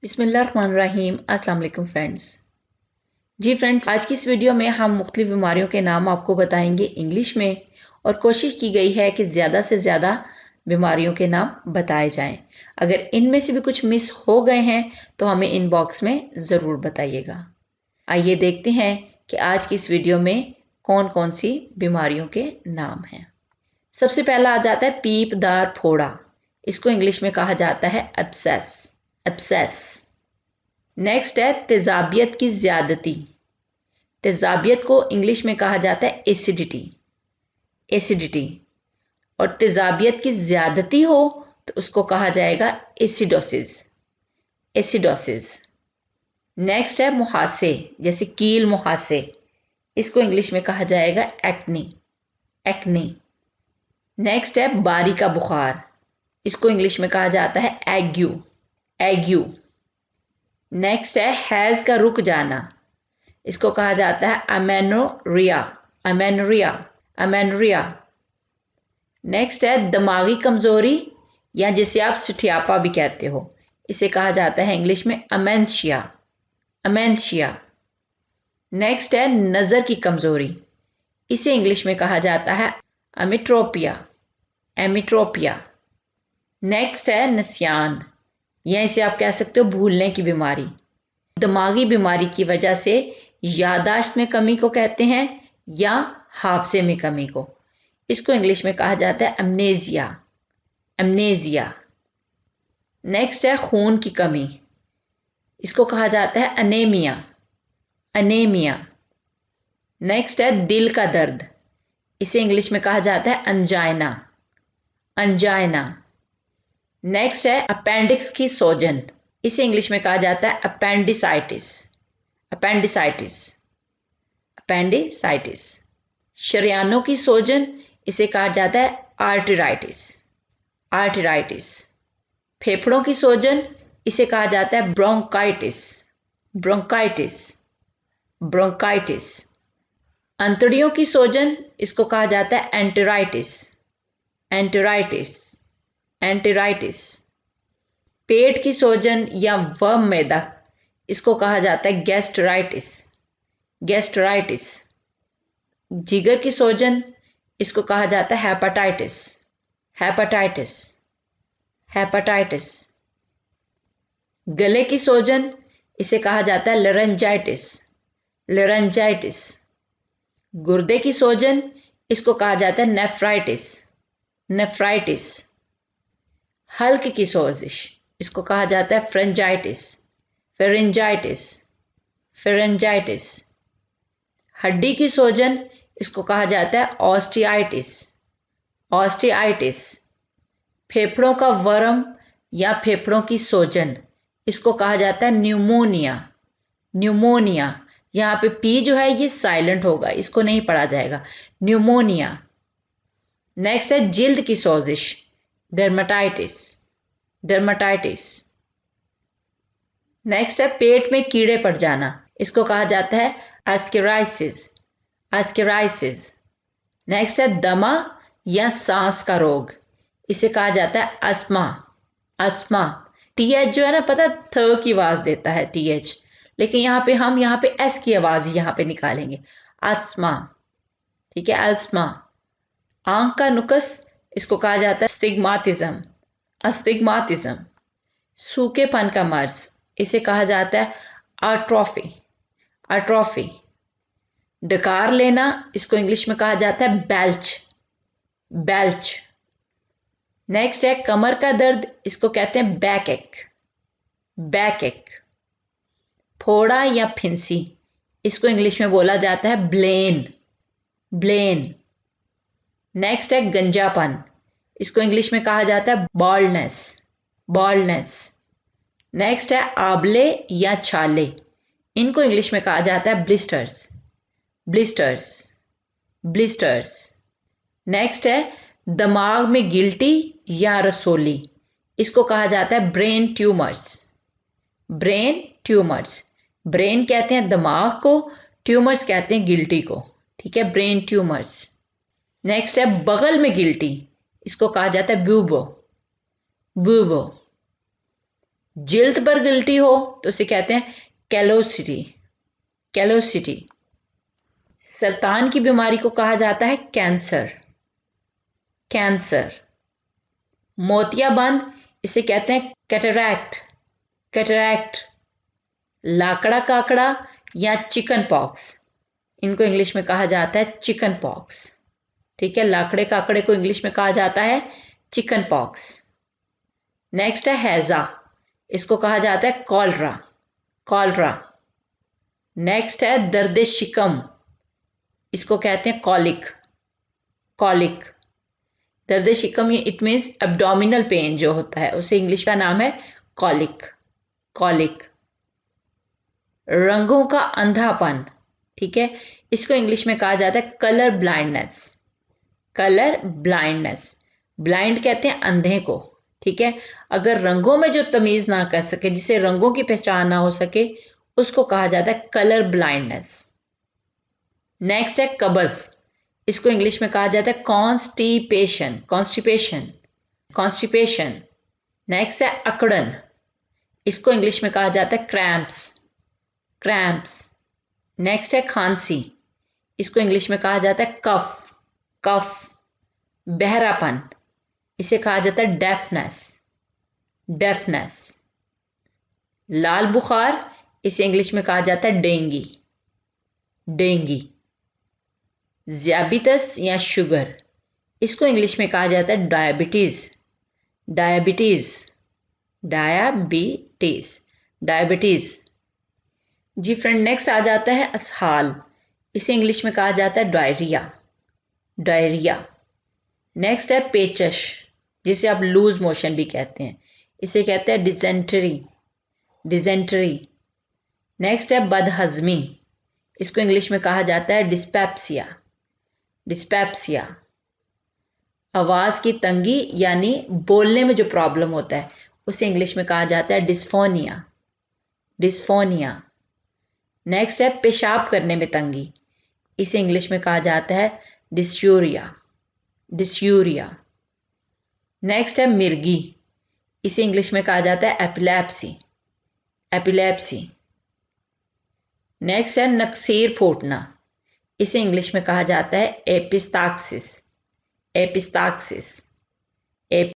बिस्मिल्लाहिर्रहमानिर्रहीम। अस्सलाम वालेकुम फ्रेंड्स। जी फ्रेंड्स, आज की इस वीडियो में हम मुख्तलिफ बीमारियों के नाम आपको बताएंगे इंग्लिश में, और कोशिश की गई है कि ज़्यादा से ज़्यादा बीमारियों के नाम बताए जाएं। अगर इनमें से भी कुछ मिस हो गए हैं तो हमें इनबॉक्स में ज़रूर बताइएगा। आइए देखते हैं कि आज की इस वीडियो में कौन कौन सी बीमारियों के नाम हैं। सबसे पहला आ जाता है पीपदार फोड़ा। इसको इंग्लिश में कहा जाता है एब्सेस। एब्सेस। नेक्स्ट है तेजाबियत की ज्यादती। तेजाबियत को इंग्लिश में कहा जाता है एसिडिटी। एसिडिटी। और तेजाबियत की ज्यादती हो तो उसको कहा जाएगा एसिडोसिस। एसिडोसिस। नेक्स्ट है मुहासे, जैसे कील मुहासे। इसको इंग्लिश में कहा जाएगा एक्नी। एक्नी। नेक्स्ट है बारी का बुखार। इसको इंग्लिश में कहा जाता है एग्यू। एग्यू। नेक्स्ट है हैज का रुक जाना। इसको कहा जाता है अमेनोरिया। अमेनोरिया। अमेनोरिया। नेक्स्ट है दिमागी कमजोरी, या जिसे आप सिठियापा भी कहते हो, इसे कहा जाता है इंग्लिश में अमेंशिया। अमेंशिया। नेक्स्ट है नजर की कमजोरी। इसे इंग्लिश में कहा जाता है अमिट्रोपिया। एमिट्रोपिया। नेक्स्ट है निस्यान, या इसे आप कह सकते हो भूलने की बीमारी। दिमागी बीमारी की वजह से याददाश्त में कमी को कहते हैं, या हाफजे में कमी को। इसको इंग्लिश में कहा जाता है अमनेजिया। अमनेजिया। नेक्स्ट है खून की कमी। इसको कहा जाता है अनेमिया। अनेमिया। नेक्स्ट है दिल का दर्द। इसे इंग्लिश में कहा जाता है अंजाइना। अंजाइना। नेक्स्ट है अपेंडिक्स की सोजन। इसे इंग्लिश में कहा जाता है अपेंडिसाइटिस। अपेंडिसाइटिस। अपेंडिसाइटिस। शरियानों की सोजन, इसे कहा जाता है आर्टराइटिस। आर्टराइटिस। फेफड़ों की सोजन, इसे कहा जाता है ब्रोंकाइटिस। ब्रोंकाइटिस। ब्रोंकाइटिस। अंतड़ियों की सोजन, इसको कहा जाता है एंटेराइटिस। एंटेराइटिस। एंटेराइटिस। पेट की सोजन या वर्म मैदा, इसको कहा जाता है गैस्ट्राइटिस। गैस्ट्राइटिस। जिगर की सोजन, इसको कहा जाता है हेपेटाइटिस। हेपेटाइटिस। हेपेटाइटिस। गले की सोजन, इसे कहा जाता है लरेंजाइटिस। लरेंजाइटिस। गुर्दे की सोजन, इसको कहा जाता है नेफ्राइटिस। नेफ्राइटिस। हल्क की सोजिश, इसको कहा जाता है फ्रेंजाइटिस। फेरेंजाइटिस। फेरेंजाइटिस। हड्डी की सोजन, इसको कहा जाता है ऑस्टियाइटिस। ऑस्टियाइटिस। फेफड़ों का वर्म या फेफड़ों की सोजन, इसको कहा जाता है न्यूमोनिया। न्यूमोनिया। यहाँ पे पी जो है ये साइलेंट होगा, इसको नहीं पढ़ा जाएगा। न्यूमोनिया। नेक्स्ट है जिल्द की सोजिश, डर्मेटाइटिस। डर्मेटाइटिस। नेक्स्ट है पेट में कीड़े पड़ जाना, इसको कहा जाता है एस्केराइसिस। एस्केराइसिस। नेक्स्ट है दमा या सांस का रोग, इसे कहा जाता है अस्थमा। अस्थमा। टीएच जो है ना, पता थ की आवाज देता है टीएच, लेकिन यहाँ पे एस की आवाज ही यहाँ पे निकालेंगे। अस्थमा। ठीक है, अस्थमा। आंख का नुकस, इसको कहा जाता है स्टिग्मातिज्म। अस्टिग्मातिज्म। सूखेपन का मर्ज, इसे कहा जाता है आट्रोफी। आट्रोफी। डकार लेना, इसको इंग्लिश में कहा जाता है बेल्च। बेल्च। नेक्स्ट है कमर का दर्द, इसको कहते हैं बैक एक। बैक एक। फोड़ा या फिंसी, इसको इंग्लिश में बोला जाता है ब्लेन। ब्लेन। नेक्स्ट है गंजापन, इसको इंग्लिश में कहा जाता है बॉल्डनेस। बॉल्डनेस। नेक्स्ट है आबले या छाले, इनको इंग्लिश में कहा जाता है ब्लिस्टर्स। ब्लिस्टर्स। ब्लिस्टर्स। नेक्स्ट है दिमाग में गिल्टी या रसोली, इसको कहा जाता है brain tumours. Brain tumours. Brain कहते हैं दिमाग को, ट्यूमर्स कहते हैं गिल्टी को। ठीक है, ब्रेन ट्यूमर्स। नेक्स्ट है बगल में गिल्टी, इसको कहा जाता है ब्यूबो। ब्यूबो। जिल्द पर गिल्टी हो तो उसे कहते हैं कैलोसिटी, कैलोसिटी। सरतान की बीमारी को कहा जाता है कैंसर, कैंसर। मोतियाबंद, इसे कहते हैं कैटरैक्ट, कैटरैक्ट। लाकड़ा काकड़ा या चिकन पॉक्स, इनको इंग्लिश में कहा जाता है चिकन पॉक्स। ठीक है, लाकड़े काकड़े को इंग्लिश में कहा जाता है चिकन पॉक्स। नेक्स्ट है हैजा, इसको कहा जाता है कॉलरा, कॉलरा। नेक्स्ट है दर्द शिकम, इसको कहते हैं कॉलिक, कॉलिक। दर्द शिकम ये इट मीन्स एब्डोमिनल पेन जो होता है, उसे इंग्लिश का नाम है कॉलिक, कॉलिक। रंगों का अंधापन, ठीक है, इसको इंग्लिश में कहा जाता है colour blindness, colour blindness. Blind कहते हैं अंधे को, ठीक है। अगर रंगों में जो तमीज ना कर सके, जिसे रंगों की पहचान ना हो सके, उसको कहा जाता है कलर ब्लाइंडनेस। नेक्स्ट है कब्ज, इसको इंग्लिश में कहा जाता है कॉन्स्टिपेशन, कॉन्स्टिपेशन, कॉन्स्टिपेशन। नेक्स्ट है अकड़न, इसको इंग्लिश में कहा जाता है क्रैम्प्स, क्रैम्प्स। नेक्स्ट है खांसी, इसको इंग्लिश में कहा जाता है कफ, कफ। बहरापन, इसे कहा जाता है डेफनेस, डेफनेस। लाल बुखार, इसे इंग्लिश में कहा जाता है डेंगी, डेंगी। ज़ियाबितस या शुगर, इसको इंग्लिश में कहा जाता है डायबिटीज, डायबिटीज, डायबिटीज, डायबिटीज। जी फ्रेंड, नेक्स्ट आ जाता है असहाल, इसे इंग्लिश में कहा जाता है डायरिया, डायरिया। नेक्स्ट है पेचश, जिसे आप लूज मोशन भी कहते हैं, इसे कहते हैं डिजेंटरी, डिजेंटरी। नेक्स्ट है बदहजमी, इसको इंग्लिश में कहा जाता है डिस्पेप्सिया, डिस्पेप्सिया। आवाज की तंगी यानी बोलने में जो प्रॉब्लम होता है, उसे इंग्लिश में कहा जाता है डिस्फोनिया, डिस्फोनिया। नेक्स्ट है पेशाब करने में तंगी, इसे इंग्लिश में कहा जाता है डिस्यूरिया, डिस्यूरिया। नेक्स्ट है मिर्गी, इसे इंग्लिश में कहा जाता है एपिलेप्सी, एपिलेप्सी। नेक्स्ट है नक्सीर फूटना, इसे इंग्लिश में कहा जाता है एपिस्टाक्सिस, एपिस्टाक्सिस।